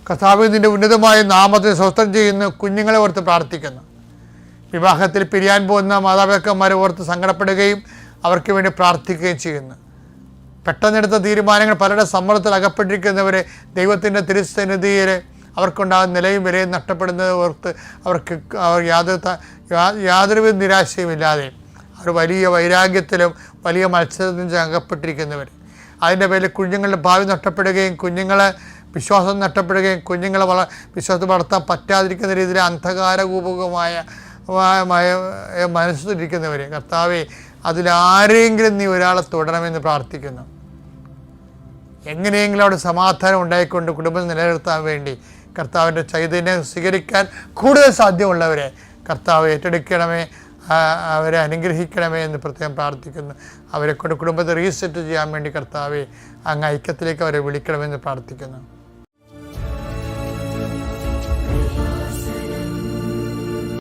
കർത്താവ് നിൻ്റെ ഉന്നതമായ നാമത്തെ സ്വസ്ഥം ചെയ്യുന്നു. കുഞ്ഞുങ്ങളെ ഓർത്ത് പ്രാർത്ഥിക്കുന്നു. വിവാഹത്തിൽ പിരിയാൻ പോകുന്ന മാതാപിതാക്കന്മാരെ ഓർത്ത് സങ്കടപ്പെടുകയും അവർക്ക് വേണ്ടി പ്രാർത്ഥിക്കുകയും ചെയ്യുന്നു. പെട്ടെന്നെടുത്ത തീരുമാനങ്ങൾ പലരുടെ സമ്മർദ്ദത്തിൽ അകപ്പെട്ടിരിക്കുന്നവരെ ദൈവത്തിൻ്റെ തിരുസന്നിധിയിൽ അവർക്കുണ്ടാകുന്ന നിലയും വിലയും നഷ്ടപ്പെടുന്നത് ഓർത്ത് അവർ യാതൊരുവിധ നിരാശയുമില്ലാതെ അവർ വലിയ വൈരാഗ്യത്തിലും വലിയ മത്സരത്തിലും അകപ്പെട്ടിരിക്കുന്നവർ, അതിൻ്റെ പേരിൽ കുഞ്ഞുങ്ങളുടെ ഭാവി നഷ്ടപ്പെടുകയും കുഞ്ഞുങ്ങളെ വിശ്വാസം നഷ്ടപ്പെടുകയും കുഞ്ഞുങ്ങളെ വിശ്വാസം വളർത്താൻ പറ്റാതിരിക്കുന്ന രീതിയിൽ അന്ധകാരകൂപകമായ മനസ്സിലിരിക്കുന്നവർ, കർത്താവെ അതിലാരെങ്കിലും നീ ഒരാളെ തൊടണമെന്ന് പ്രാർത്ഥിക്കുന്നു. എങ്ങനെയെങ്കിലും അവിടെ സമാധാനം ഉണ്ടായിക്കൊണ്ട് കുടുംബം നിലനിർത്താൻ വേണ്ടി കർത്താവിൻ്റെ ചൈതന്യം സ്വീകരിക്കാൻ കൂടുതൽ സാധ്യമുള്ളവരെ കർത്താവ് ഏറ്റെടുക്കണമേ, അവരെ അനുഗ്രഹിക്കണമേ എന്ന് പ്രത്യേകം പ്രാർത്ഥിക്കുന്നു. അവരെ കൊണ്ട് കുടുംബത്തെ റീസെറ്റ് ചെയ്യാൻ വേണ്ടി കർത്താവെ അങ്ങ് ഐക്യത്തിലേക്ക് അവരെ വിളിക്കണമെന്ന് പ്രാർത്ഥിക്കുന്നു.